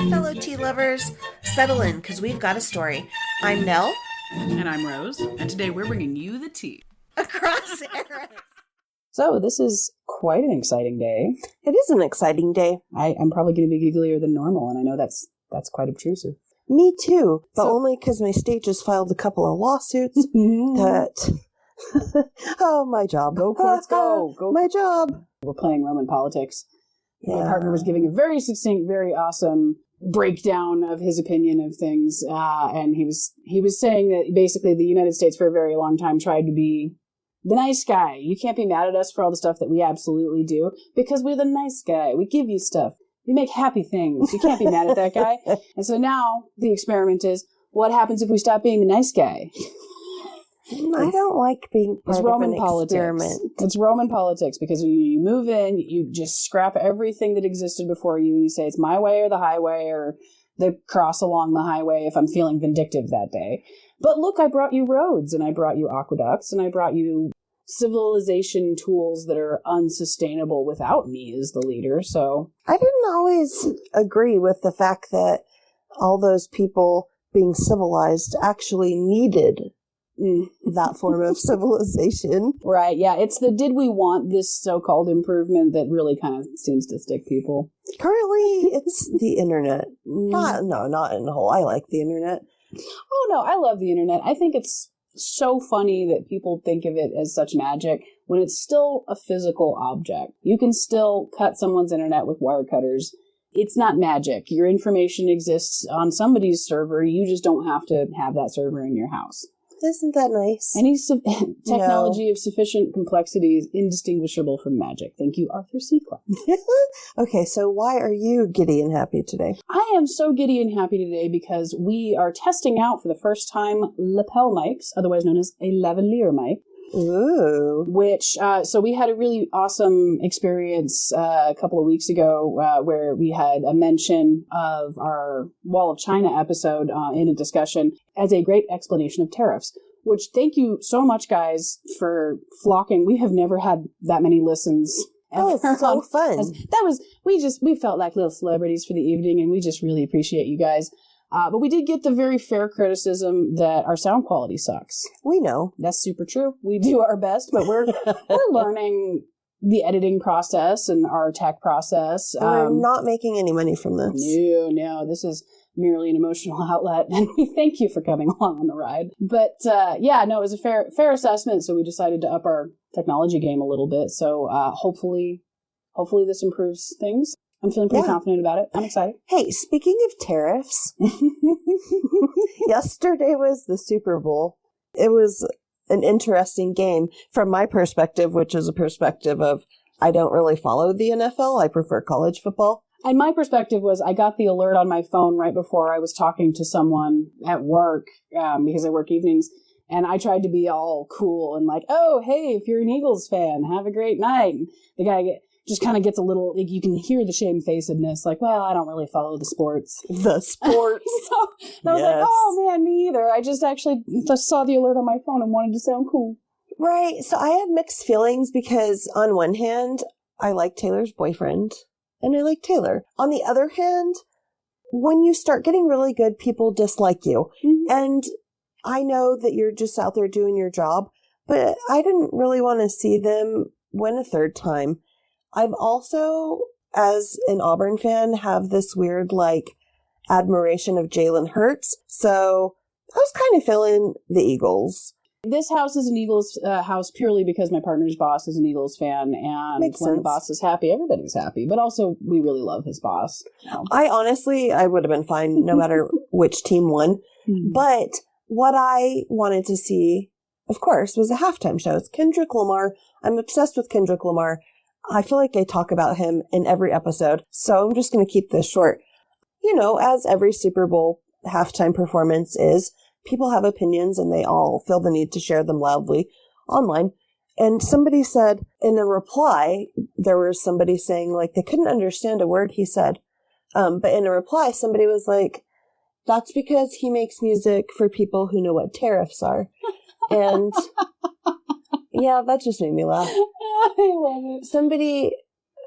Hi, fellow tea lovers. Settle in, because we've got a story. I'm Nell. And I'm Rose. And today we're bringing you the tea. Across eras. So this is quite an exciting day. It is an exciting day. I'm probably going to be gigglier than normal, and I know that's quite obtrusive. Me too, but only because my state just filed a couple of lawsuits that... Oh, my job. Go courts, go. My job. We're playing Roman politics. Yeah. My partner was giving a very succinct, very awesome breakdown of his opinion of things, and he was saying that basically the United States for a very long time tried to be the nice guy. You can't be mad at us for all the stuff that we absolutely do, because we're the nice guy. We give you stuff. We make happy things. You can't be mad at that guy. And so now the experiment is, what happens if we stop being the nice guy? I don't like being part of an experiment. It's Roman politics, because when you move in, you just scrap everything that existed before you, and you say it's my way or the highway, or the cross along the highway if I'm feeling vindictive that day. But look, I brought you roads, and I brought you aqueducts, and I brought you civilization tools that are unsustainable without me as the leader, so... I didn't always agree with the fact that all those people being civilized actually needed that form of civilization. Right, yeah. It's the did we want this so-called improvement that really kind of seems to stick people. Currently, it's the internet. Not in the whole. I like the internet. Oh, no, I love the internet. I think it's so funny that people think of it as such magic when it's still a physical object. You can still cut someone's internet with wire cutters. It's not magic. Your information exists on somebody's server. You just don't have to have that server in your house. Isn't that nice? Any technology of sufficient complexity is indistinguishable from magic. Thank you, Arthur C. Clarke. Okay, so why are you giddy and happy today? I am so giddy and happy today because we are testing out for the first time lapel mics, otherwise known as a lavalier mic. Ooh. Which, so we had a really awesome experience a couple of weeks ago where we had a mention of our Wall of China episode in a discussion as a great explanation of tariffs, which thank you so much, guys, for flocking. We have never had that many listens. Oh, it's so fun. We felt like little celebrities for the evening, and we just really appreciate you guys. But we did get the very fair criticism that our sound quality sucks. We know. That's super true. We do our best, but we're learning the editing process and our tech process. We're not making any money from this. No. This is merely an emotional outlet, and we thank you for coming along on the ride. But it was a fair assessment, so we decided to up our technology game a little bit. So hopefully this improves things. I'm feeling pretty confident about it. I'm excited. Hey, speaking of tariffs, yesterday was the Super Bowl. It was an interesting game from my perspective, which is a perspective of I don't really follow the NFL. I prefer college football. And my perspective was I got the alert on my phone right before I was talking to someone at work because I work evenings. And I tried to be all cool and like, oh, hey, if you're an Eagles fan, have a great night. And the guy just kind of gets a little, you can hear the shamefacedness, like, well, I don't really follow the sports. The sports. I was like, oh, man, me either. I just actually just saw the alert on my phone and wanted to sound cool. Right. So I had mixed feelings because on one hand, I like Taylor's boyfriend and I like Taylor. On the other hand, when you start getting really good, people dislike you. Mm-hmm. And I know that you're just out there doing your job, but I didn't really want to see them win a third time. I've also, as an Auburn fan, have this weird, admiration of Jalen Hurts. So I was kind of feeling the Eagles. This house is an Eagles house purely because my partner's boss is an Eagles fan. And Makes when sense. the boss is happy, everybody's happy. But also, we really love his boss. So. I would have been fine no matter which team won. Mm-hmm. But what I wanted to see, of course, was a halftime show. It's Kendrick Lamar. I'm obsessed with Kendrick Lamar. I feel like I talk about him in every episode, so I'm just going to keep this short. You know, as every Super Bowl halftime performance is, people have opinions and they all feel the need to share them loudly online. And somebody said in a reply, there was somebody saying they couldn't understand a word he said. But in a reply, somebody was like, that's because he makes music for people who know what tariffs are. And yeah, that just made me laugh. I love it. Somebody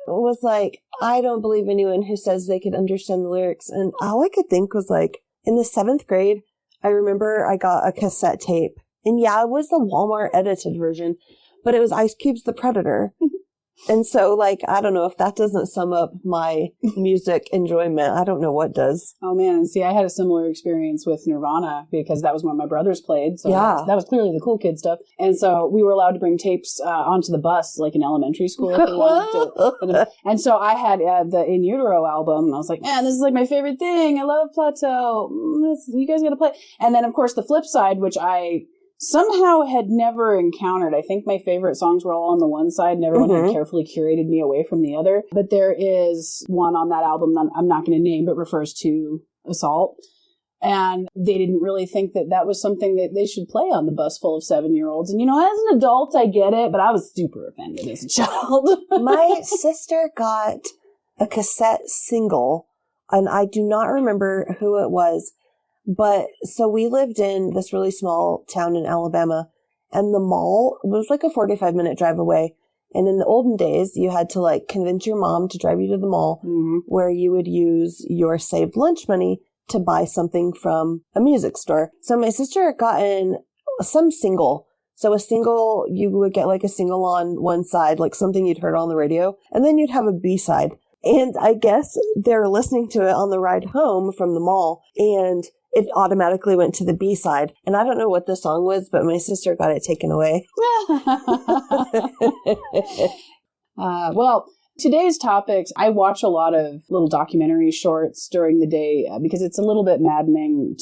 was like, I don't believe anyone who says they could understand the lyrics. And all I could think was like, in the 7th grade, I remember I got a cassette tape. And yeah, it was the Walmart edited version, but it was Ice Cube's The Predator. And so, like, I don't know if that doesn't sum up my music enjoyment. I don't know what does. Oh, man. See, I had a similar experience with Nirvana because that was what my brothers played. So yeah. that was clearly the cool kid stuff. And so we were allowed to bring tapes onto the bus, like in elementary school. If we wanted to. And so I had the In Utero album. And I was like, man, this is like my favorite thing. I love Plateau. You guys got to play. And then, of course, the flip side, which I somehow had never encountered. I think my favorite songs were all on the one side and everyone had carefully curated me away from the other. But there is one on that album that I'm not going to name, but refers to assault. And they didn't really think that that was something that they should play on the bus full of 7-year-olds. And, you know, as an adult, I get it, but I was super offended as a child. My sister got a cassette single, and I do not remember who it was. But so we lived in this really small town in Alabama, and the mall was like a 45-minute drive away. And in the olden days, you had to like convince your mom to drive you to the mall where you would use your saved lunch money to buy something from a music store. So my sister had gotten some single. So a single, you would get like a single on one side, like something you'd heard on the radio, and then you'd have a B-side. And I guess they're listening to it on the ride home from the mall, and it automatically went to the B-side. And I don't know what the song was, but my sister got it taken away. Well, today's topics, I watch a lot of little documentary shorts during the day because it's a little bit maddening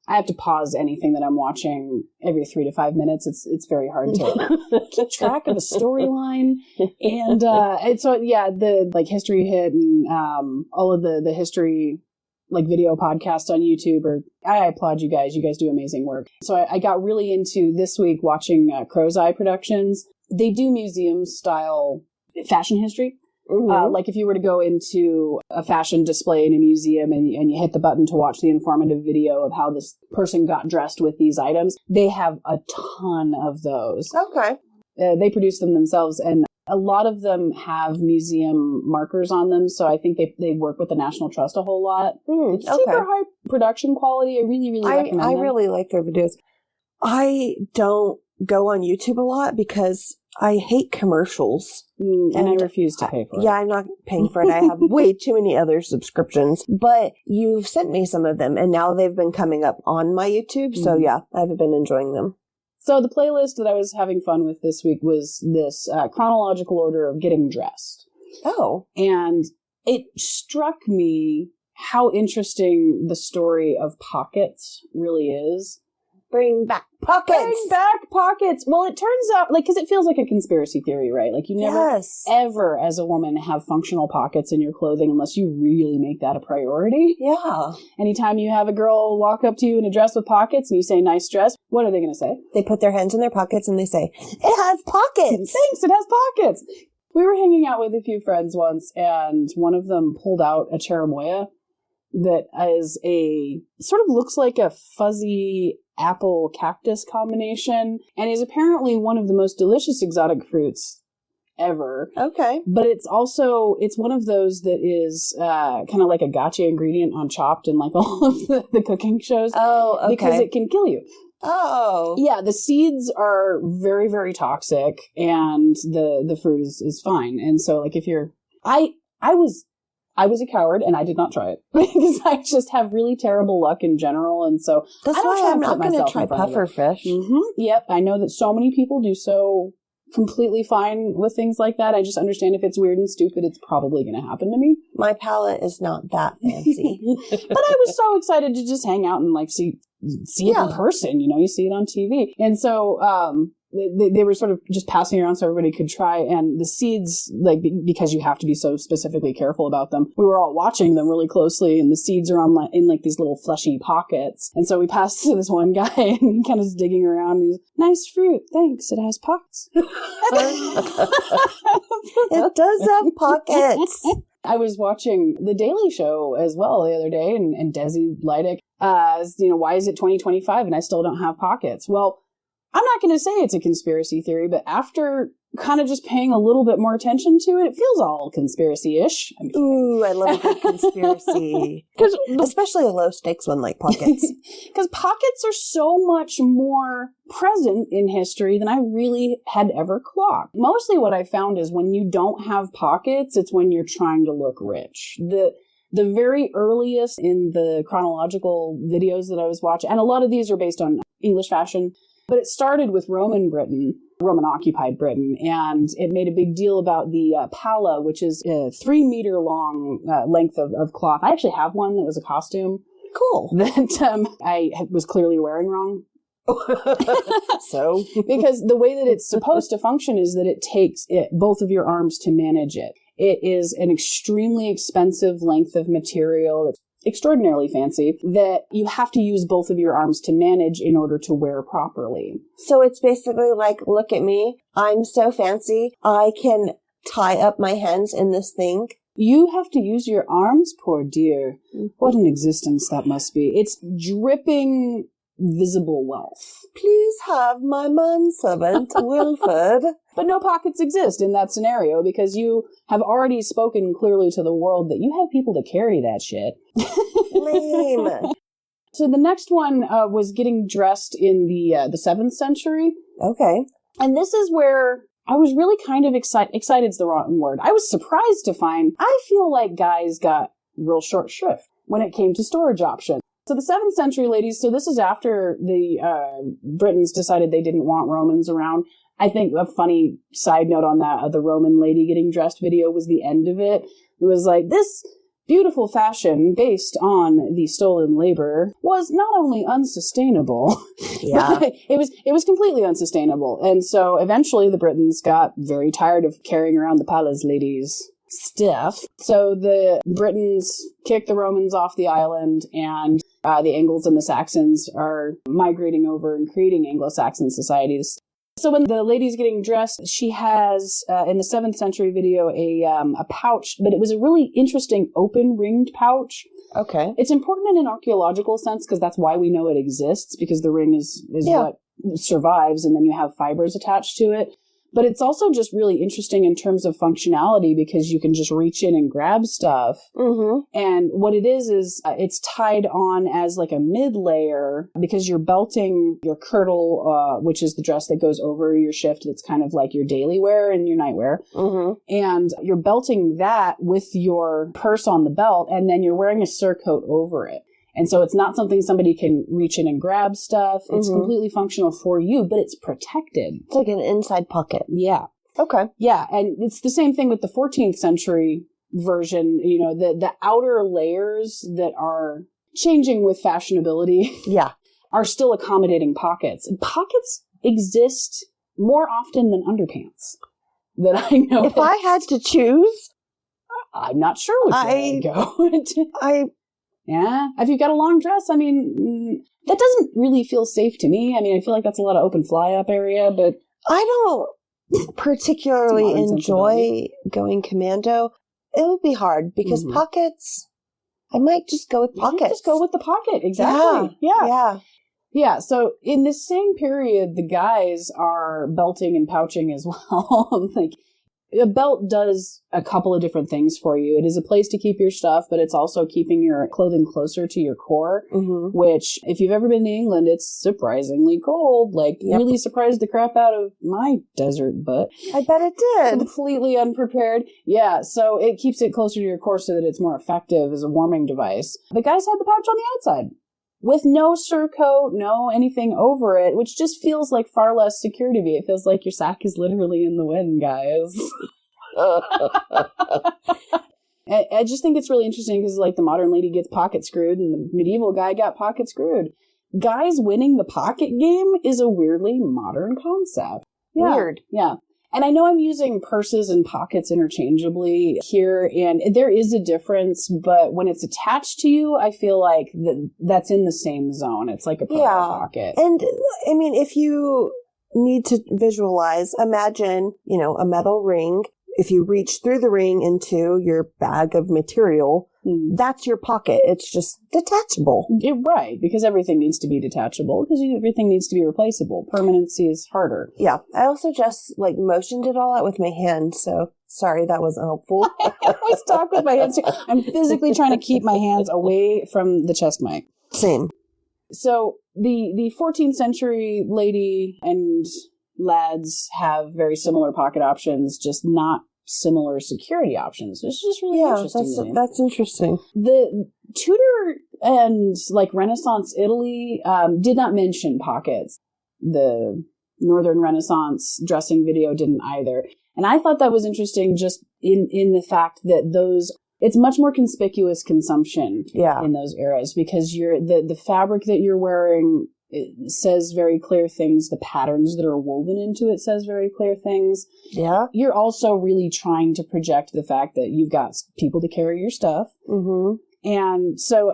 I have to pause anything that I'm watching every 3 to 5 minutes. It's very hard to keep track of a storyline. And so, yeah, the like History Hit and all of the history like video podcasts on YouTube, or I applaud you guys. You guys do amazing work. So I got really into this week watching Crow's Eye Productions. They do museum style fashion history. Like if you were to go into a fashion display in a museum and you hit the button to watch the informative video of how this person got dressed with these items, they have a ton of those. Okay. They produce them themselves, and a lot of them have museum markers on them, so I think they work with the National Trust a whole lot. It's super high production quality. I really, really recommend I them. really like their videos. I don't go on YouTube a lot because I hate commercials. And I refuse to pay for it. Yeah, I'm not paying for it. I have way too many other subscriptions. But you've sent me some of them, and now they've been coming up on my YouTube. So yeah, I've been enjoying them. So the playlist that I was having fun with this week was this chronological order of getting dressed. Oh. And it struck me how interesting the story of pockets really is. Bring back pockets. Bring back pockets. Well, it turns out, like, because it feels like a conspiracy theory, right? Like, you never, ever, as a woman, have functional pockets in your clothing unless you really make that a priority. Yeah. Anytime you have a girl walk up to you in a dress with pockets and you say, nice dress, what are they going to say? They put their hands in their pockets and they say, it has pockets. Thanks, it has pockets. We were hanging out with a few friends once, and one of them pulled out a cherimoya that is sort of looks like a fuzzy apple cactus combination, and is apparently one of the most delicious exotic fruits ever. Okay. But it's one of those that is kind of like a gotcha ingredient on Chopped and like all of the cooking shows. Oh, okay. Because it can kill you. Oh. Yeah, the seeds are very, very toxic, and the fruit is fine. And so, like, if you're... I was a coward, and I did not try it because I just have really terrible luck in general, and so that's I don't why I'm not going to try puffer fish. Yep, I know that so many people do so completely fine with things like that. I just understand if it's weird and stupid, it's probably going to happen to me. My palate is not that fancy, but I was so excited to just hang out and like see it in person. You know, you see it on TV, and so they were sort of just passing around so everybody could try. And the seeds, like, because you have to be so specifically careful about them, we were all watching them really closely, and the seeds are in like these little fleshy pockets. And so we passed to this one guy, and he kind of is digging around, and he's, nice fruit, thanks, it has pockets. It does have pockets. I was watching The Daily Show as well the other day, and Desi Lydic, why is it 2025 and I still don't have pockets? Well, I'm not going to say it's a conspiracy theory, but after kind of just paying a little bit more attention to it, it feels all conspiracy-ish. Ooh, I love a good conspiracy. Especially a low-stakes one like pockets. Because pockets are so much more present in history than I really had ever clocked. Mostly what I found is when you don't have pockets, it's when you're trying to look rich. The very earliest in the chronological videos that I was watching, and a lot of these are based on English fashion, but it started with Roman-occupied Britain, and it made a big deal about the palla, which is a 3-meter long length of cloth. I actually have one that was a costume. Cool. That I was clearly wearing wrong. So? Because the way that it's supposed to function is that it takes both of your arms to manage it. It is an extremely expensive length of material. It's extraordinarily fancy that you have to use both of your arms to manage in order to wear properly. So it's basically like, look at me. I'm so fancy. I can tie up my hands in this thing. You have to use your arms, poor dear. What an existence that must be. It's dripping visible wealth. Please have my manservant, Wilford. But no pockets exist in that scenario because you have already spoken clearly to the world that you have people to carry that shit. Lame. So the next one was getting dressed in the 7th century. Okay. And this is where I was really kind of excited. Excited's the wrong word. I was surprised to find I feel like guys got real short shrift when it came to storage options. So the 7th century ladies, so this is after the Britons decided they didn't want Romans around. I think a funny side note on that, the Roman lady getting dressed video was the end of it. It was like, this beautiful fashion based on the stolen labor was not only unsustainable, but it was completely unsustainable. And so eventually the Britons got very tired of carrying around the palace ladies' stuff. So the Britons kicked the Romans off the island, and the Angles and the Saxons are migrating over and creating Anglo-Saxon societies. So when the lady's getting dressed, she has, in the 7th century video, a pouch, but it was a really interesting open ringed pouch. Okay. It's important in an archaeological sense because that's why we know it exists, because the ring is what survives, and then you have fibers attached to it. But it's also just really interesting in terms of functionality because you can just reach in and grab stuff. Mm-hmm. And what it is it's tied on as like a mid-layer because you're belting your kirtle, which is the dress that goes over your shift that's kind of like your daily wear and your nightwear. Mm-hmm. And you're belting that with your purse on the belt, and then you're wearing a surcoat over it. And so it's not something somebody can reach in and grab stuff. It's completely functional for you, but it's protected. It's like an inside pocket. Yeah. Okay. Yeah. And it's the same thing with the 14th century version. You know, the outer layers that are changing with fashionability are still accommodating pockets. And pockets exist more often than underpants that I know. If I had to choose, I'm not sure which way I'd go. Yeah. If you've got a long dress, I mean, that doesn't really feel safe to me. I mean, I feel like that's a lot of open fly-up area, but I don't particularly enjoy going commando. It would be hard because pockets, I might just go with pockets. Just go with the pocket. Exactly. Yeah. So in this same period, the guys are belting and pouching as well. Like, a belt does a couple of different things for you. It is a place to keep your stuff, but it's also keeping your clothing closer to your core, which, if you've ever been to England, it's surprisingly cold. Like, really surprised the crap out of my desert butt. I bet it did. Completely unprepared. Yeah, so it keeps it closer to your core so that it's more effective as a warming device. The guys had the pouch on the outside, with no surcoat, no anything over it, which just feels like far less secure to me. It feels like your sack is literally in the wind, guys. I just think it's really interesting because, like, the modern lady gets pocket screwed and the medieval guy got pocket screwed. Guys winning the pocket game is a weirdly modern concept. Yeah. Weird. Yeah. And I know I'm using purses and pockets interchangeably here, and there is a difference, but when it's attached to you, I feel like that's in the same zone. It's like a pocket. And, I mean, if you need to visualize, imagine, a metal ring. If you reach through the ring into your bag of material, that's your pocket. It's just detachable. Right, because everything needs to be detachable, because everything needs to be replaceable. Permanency is harder. Yeah. I also just motioned it all out with my hand, so sorry, that wasn't helpful. I always talk with my hands too. I'm physically trying to keep my hands away from the chest mic. Same. So the 14th century lady and lads have very similar pocket options, just not similar security options, which is just really interesting. That's interesting. The Tudor and Renaissance Italy did not mention pockets. The Northern Renaissance dressing video didn't either. And I thought that was interesting just in the fact that it's much more conspicuous consumption in those eras, because the fabric that you're wearing, it says very clear things. The patterns that are woven into it says very clear things. Yeah. You're also really trying to project the fact that you've got people to carry your stuff. Mm-hmm. And so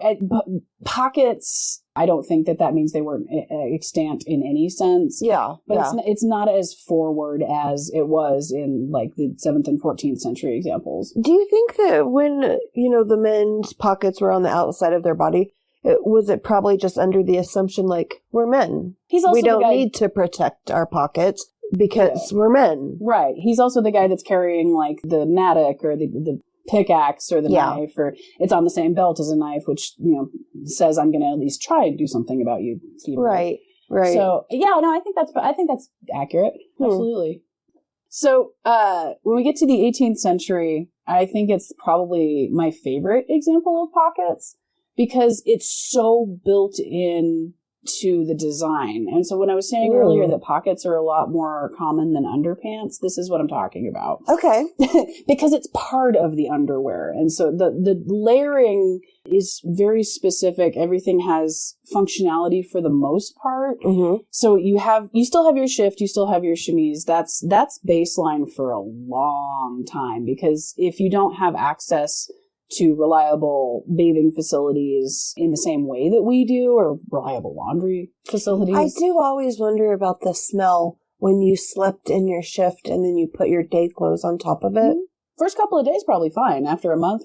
pockets, I don't think that means they weren't extant in any sense. Yeah. But it's not as forward as it was in the 7th and 14th century examples. Do you think that when, the men's pockets were on the outside of their body, was it probably just under the assumption we're men? We don't need to protect our pockets because we're men. Right. He's also the guy that's carrying the mattock or the pickaxe or the knife, or it's on the same belt as a knife, which says I'm going to at least try and do something about you. Right. So I think that's accurate. Absolutely. So when we get to the 18th century, I think it's probably my favorite example of pockets, because it's so built in to the design. And so when I was saying earlier that pockets are a lot more common than underpants, this is what I'm talking about. Okay. Because it's part of the underwear. And so the layering is very specific. Everything has functionality for the most part. Mm-hmm. So you still have your shift, you still have your chemise. That's baseline for a long time, because if you don't have access to reliable bathing facilities in the same way that we do, or reliable laundry facilities. I do always wonder about the smell when you slept in your shift and then you put your day clothes on top of it. First couple of days, probably fine. After a month,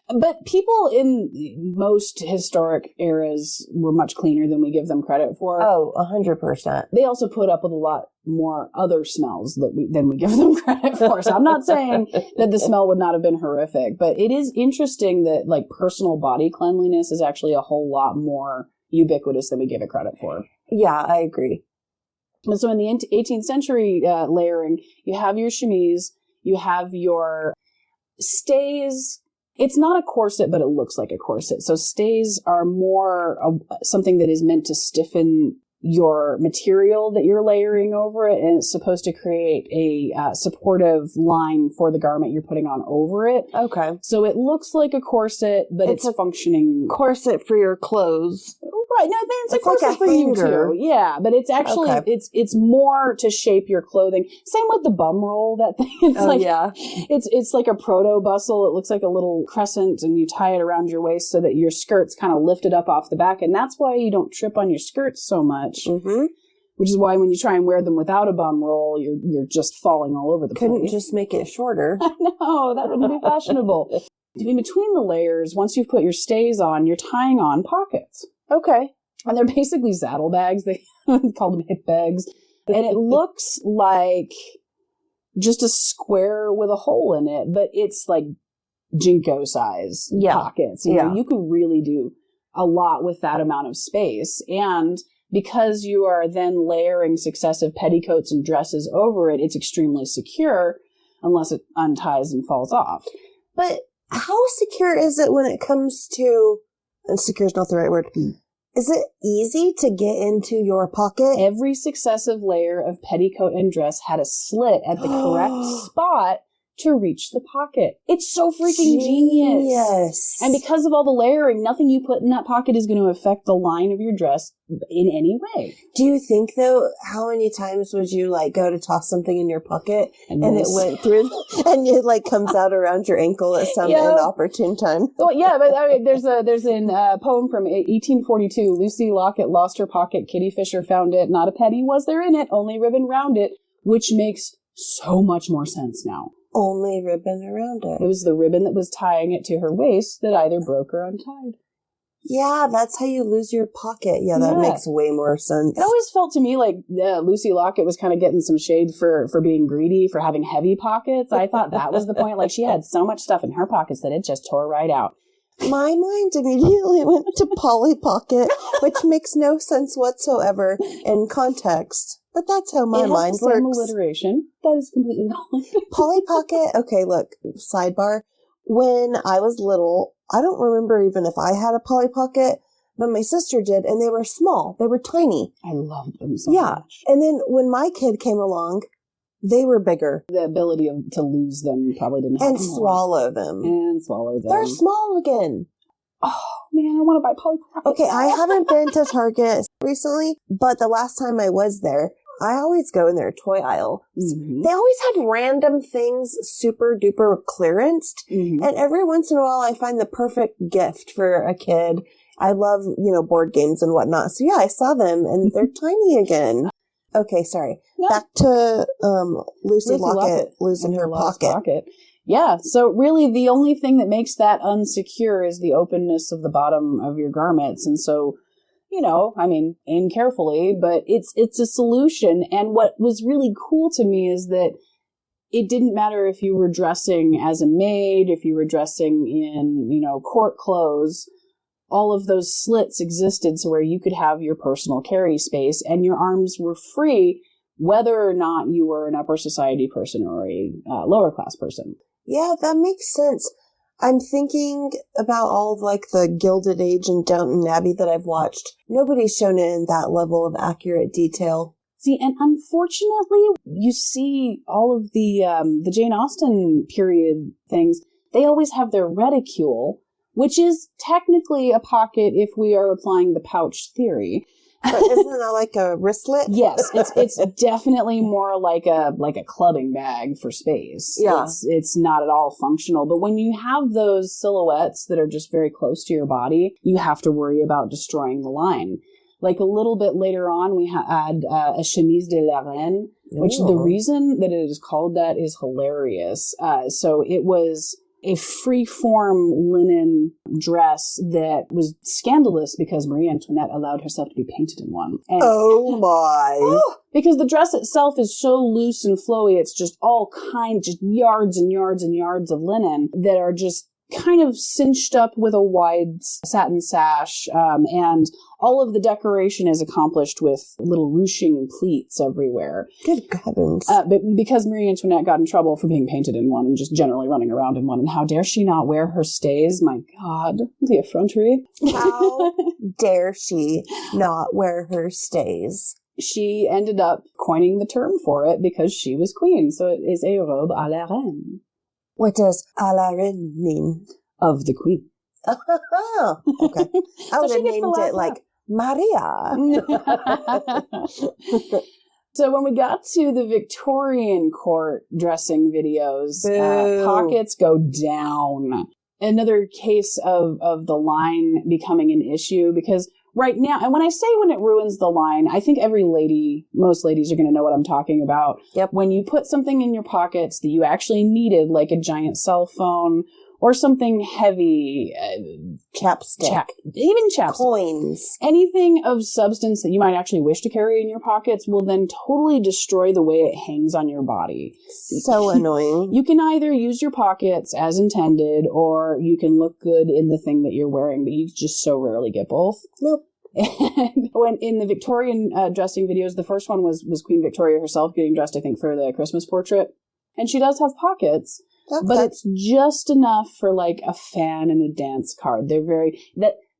But people in most historic eras were much cleaner than we give them credit for. Oh, 100%. They also put up with a lot more other smells than we give them credit for. So I'm not saying that the smell would not have been horrific, but it is interesting that personal body cleanliness is actually a whole lot more ubiquitous than we give it credit for. Yeah, I agree. And so in the 18th century layering, you have your chemise, you have your stays. It's not a corset, but it looks like a corset. So stays are more something that is meant to stiffen your material that you're layering over it, and it's supposed to create a supportive line for the garment you're putting on over it. Okay. So it looks like a corset, but it's a functioning corset for your clothes. Right. No, it's a corset for you too. Yeah, but it's actually it's more to shape your clothing. Same with the bum roll. That thing. It's it's like a proto bustle. It looks like a little crescent, and you tie it around your waist so that your skirt's kind of lifted up off the back, and that's why you don't trip on your skirts so much. Mm-hmm. Which is why when you try and wear them without a bum roll, you're just falling all over the place. Couldn't just make it shorter. No, that wouldn't be fashionable. In between the layers, once you've put your stays on, you're tying on pockets. Okay. And they're basically saddlebags. They call them hip bags. And it looks like just a square with a hole in it, but it's like Jinko size pockets. You know, you could really do a lot with that amount of space. And because you are then layering successive petticoats and dresses over it, it's extremely secure unless it unties and falls off. But how secure is it when it comes to, and secure is not the right word, is it easy to get into your pocket? Every successive layer of petticoat and dress had a slit at the correct spot to reach the pocket. It's so freaking genius. And because of all the layering, nothing you put in that pocket is going to affect the line of your dress in any way. Do you think, though, how many times would you go to toss something in your pocket and it went through and it comes out around your ankle at some inopportune time? Well, yeah, but I mean, there's a poem from 1842. Lucy Lockett lost her pocket. Kitty Fisher found it. Not a penny was there in it, only ribbon round it, which makes so much more sense now. only ribbon around it. It was the ribbon that was tying it to her waist that either broke or untied. Yeah, that's how you lose your pocket. Yeah, that makes way more sense. It always felt to me like Lucy Lockett was kind of getting some shade for being greedy, for having heavy pockets. I thought that was the point. Like, she had so much stuff in her pockets that it just tore right out. My mind immediately went to Polly Pocket, which makes no sense whatsoever in context. But that's how my mind works. Same alliteration. That is completely valid. Polly Pocket, okay, look, sidebar. When I was little, I don't remember even if I had a Polly Pocket, but my sister did, and they were small. They were tiny. I loved them so much. And then when my kid came along, they were bigger. The ability to lose them probably didn't happen. And swallow them. They're small again. Oh, man, I want to buy Polly Pockets. Okay, I haven't been to Target recently, but the last time I was there, I always go in their toy aisle. Mm-hmm. They always have random things super duper clearanced. Mm-hmm. And every once in a while I find the perfect gift for a kid. I love, board games and whatnot. So yeah, I saw them and they're tiny again. Okay, sorry. No. Back to Lucy Lockett losing her pocket. Yeah, so really the only thing that makes that unsecure is the openness of the bottom of your garments. And so, aim carefully, but it's a solution. And what was really cool to me is that it didn't matter if you were dressing as a maid, if you were dressing in, court clothes, all of those slits existed so where you could have your personal carry space and your arms were free, whether or not you were an upper society person or a lower class person. Yeah, that makes sense. I'm thinking about all of the Gilded Age and Downton Abbey that I've watched. Nobody's shown it in that level of accurate detail. See, and unfortunately, you see all of the Jane Austen period things, they always have their reticule, which is technically a pocket if we are applying the pouch theory. But isn't that like a wristlet? Yes, it's definitely more like a clubbing bag for space. Yeah. It's not at all functional. But when you have those silhouettes that are just very close to your body, you have to worry about destroying the line. Like a little bit later on, we had a chemise de la reine, which the reason that it is called that is hilarious. So it was a free-form linen dress that was scandalous because Marie Antoinette allowed herself to be painted in one. And, oh my! Because the dress itself is so loose and flowy, it's just all just yards and yards and yards of linen that are just kind of cinched up with a wide satin sash, and all of the decoration is accomplished with little ruching pleats everywhere. Good heavens. But because Marie Antoinette got in trouble for being painted in one and just generally running around in one, and how dare she not wear her stays? My God, the effrontery. How dare she not wear her stays? She ended up coining the term for it because she was queen, so it is a robe à la reine. What does à la reine mean? Of the queen. Oh, okay. I would have named it like Maria. So when we got to the Victorian court dressing videos, pockets go down. Another case of the line becoming an issue because right now, and when I say when it ruins the line, I think most ladies are going to know what I'm talking about. Yep. When you put something in your pockets that you actually needed, like a giant cell phone or something heavy, chapstick, even chapstick, coins, anything of substance that you might actually wish to carry in your pockets will then totally destroy the way it hangs on your body. So annoying. You can either use your pockets as intended, or you can look good in the thing that you're wearing, but you just so rarely get both. Nope. And when in the Victorian dressing videos, the first one was Queen Victoria herself getting dressed, I think, for the Christmas portrait. And she does have pockets, but it's just enough for like a fan and a dance card.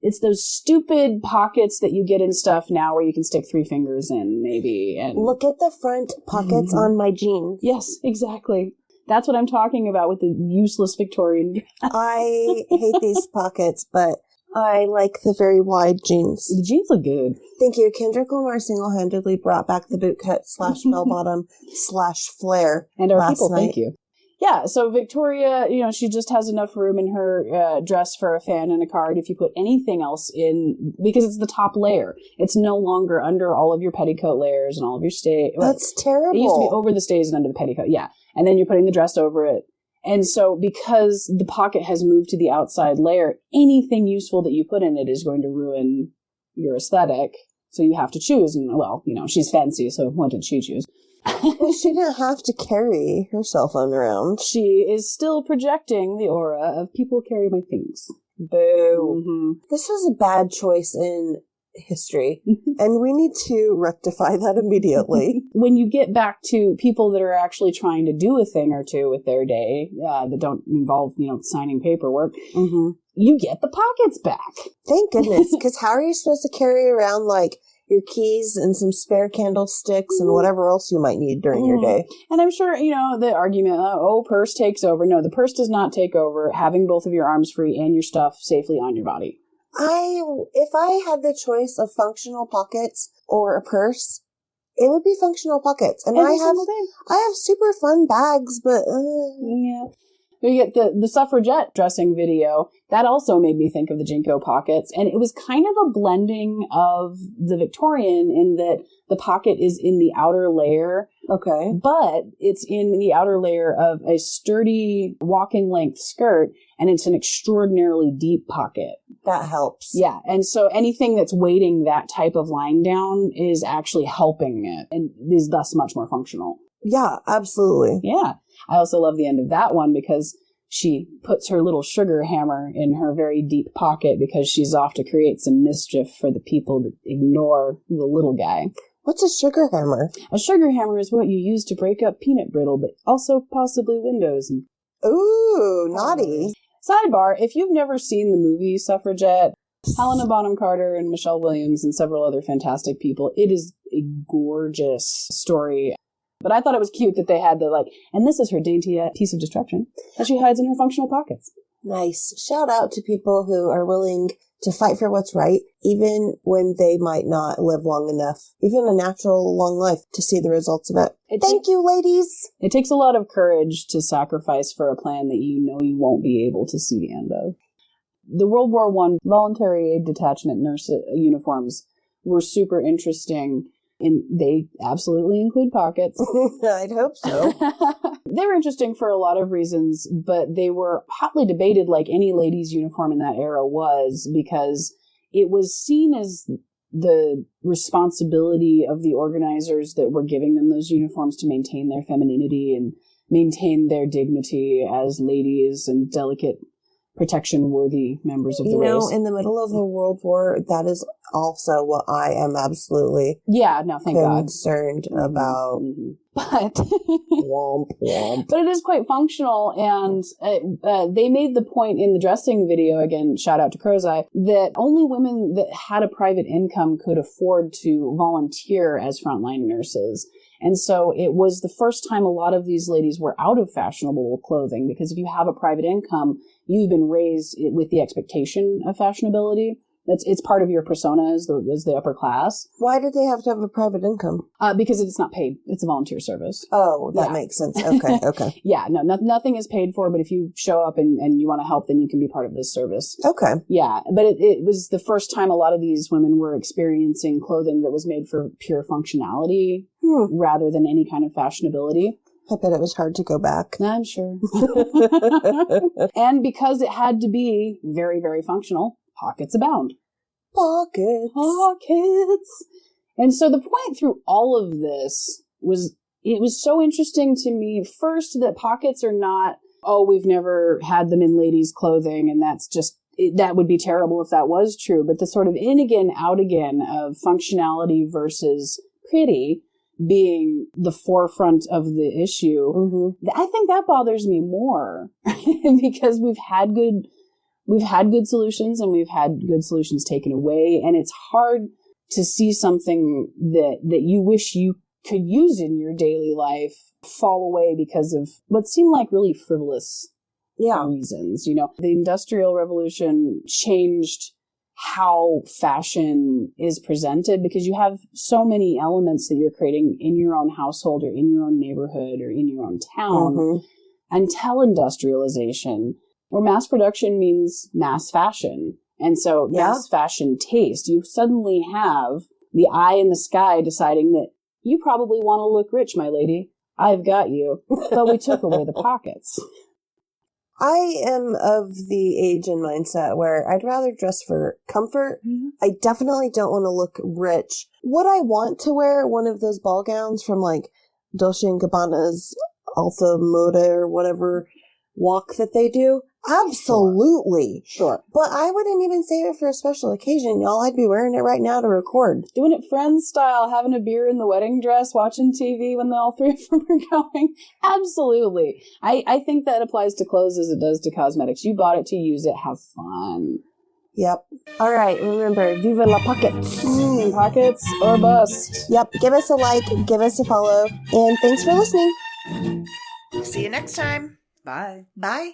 It's those stupid pockets that you get in stuff now where you can stick 3 fingers in, maybe. And look at the front pockets on my jeans. Yes, exactly. That's what I'm talking about with the useless Victorian dress. I hate these pockets, but I like the very wide jeans. The jeans look good. Thank you. Kendrick Lamar single-handedly brought back the boot cut / bell-bottom / flare. And our people, night. Thank you. Yeah, so Victoria, she just has enough room in her dress for a fan and a card. If you put anything else in, because it's the top layer, it's no longer under all of your petticoat layers and all of your stays. That's terrible. It used to be over the stays and under the petticoat, yeah. and then you're putting the dress over it. And so because the pocket has moved to the outside layer, anything useful that you put in it is going to ruin your aesthetic. So you have to choose. And, well, she's fancy, so what did she choose? Well, she didn't have to carry her cell phone around. She is still projecting the aura of people carry my things. Boo. Mm-hmm. This was a bad choice in history, and we need to rectify that immediately. When you get back to people that are actually trying to do a thing or two with their day that don't involve, signing paperwork, you get the pockets back. Thank goodness, because how are you supposed to carry around, like, your keys and some spare candlesticks and whatever else you might need during your day? And I'm sure, the argument, purse takes over. No, the purse does not take over. Having both of your arms free and your stuff safely on your body. If I had the choice of functional pockets or a purse, it would be functional pockets. And I have super fun bags, but yeah. We get the suffragette dressing video. That also made me think of the Jinko pockets. And it was kind of a blending of the Victorian in that the pocket is in the outer layer. Okay. But it's in the outer layer of a sturdy walking length skirt, and it's an extraordinarily deep pocket. That helps. Yeah. And so anything that's weighting that type of line down is actually helping it and is thus much more functional. Yeah, absolutely. Yeah. I also love the end of that one because she puts her little sugar hammer in her very deep pocket because she's off to create some mischief for the people that ignore the little guy. What's a sugar hammer? A sugar hammer is what you use to break up peanut brittle, but also possibly windows. Ooh, naughty. Sidebar, if you've never seen the movie Suffragette, Helena Bonham Carter and Michelle Williams and several other fantastic people, it is a gorgeous story. But I thought it was cute that they had and this is her dainty piece of destruction that she hides in her functional pockets. Nice. Shout out to people who are willing to fight for what's right, even when they might not live long enough, even a natural long life, to see the results of it. Thank you, ladies. It takes a lot of courage to sacrifice for a plan that you won't be able to see the end of. The World War I voluntary aid detachment nurse uniforms were super interesting. And they absolutely include pockets. I'd hope so. They were interesting for a lot of reasons, but they were hotly debated like any ladies' uniform in that era was, because it was seen as the responsibility of the organizers that were giving them those uniforms to maintain their femininity and maintain their dignity as ladies and delicate, protection-worthy members of the race. In the middle of a world war, that is also what I am absolutely concerned about. Mm-hmm. But womp, womp. But it is quite functional, and they made the point in the dressing video, again, shout out to Crow's Eye, that only women that had a private income could afford to volunteer as frontline nurses. And so it was the first time a lot of these ladies were out of fashionable clothing, because if you have a private income, you've been raised with the expectation of fashionability. It's part of your persona as the upper class. Why did they have to have a private income? Because it's not paid. It's a volunteer service. Oh, that makes sense. Okay. Yeah, no, nothing is paid for, but if you show up and you want to help, then you can be part of this service. Okay. Yeah, but it was the first time a lot of these women were experiencing clothing that was made for pure functionality rather than any kind of fashionability. I bet it was hard to go back. I'm sure. And because it had to be very, very functional, pockets abound. Pockets. And so the point through all of this was, it was so interesting to me, first, that pockets are not, we've never had them in ladies' clothing, and that's just, that would be terrible if that was true. But the sort of in again, out again of functionality versus pretty being the forefront of the issue, I think that bothers me more because we've had good solutions and we've had good solutions taken away. And it's hard to see something that you wish you could use in your daily life fall away because of what seemed like really frivolous reasons. The Industrial Revolution changed how fashion is presented because you have so many elements that you're creating in your own household or in your own neighborhood or in your own town until industrialization, where mass production means mass fashion. And so mass fashion taste, you suddenly have the eye in the sky deciding that you probably want to look rich, my lady. I've got you. But we took away the pockets. I am of the age and mindset where I'd rather dress for comfort. Mm-hmm. I definitely don't want to look rich. Would I want to wear one of those ball gowns from like Dolce & Gabbana's Alta Moda or whatever walk that they do? Absolutely. Sure. But I wouldn't even save it for a special occasion, y'all. I'd be wearing it right now to record. Doing it Friends style, having a beer in the wedding dress, watching TV when all three of them are going. Absolutely. I think that applies to clothes as it does to cosmetics. You bought it to use it. Have fun. Yep. All right. Remember, viva la pockets. Pockets or bust. Yep. Give us a like, give us a follow, and thanks for listening. See you next time. Bye. Bye.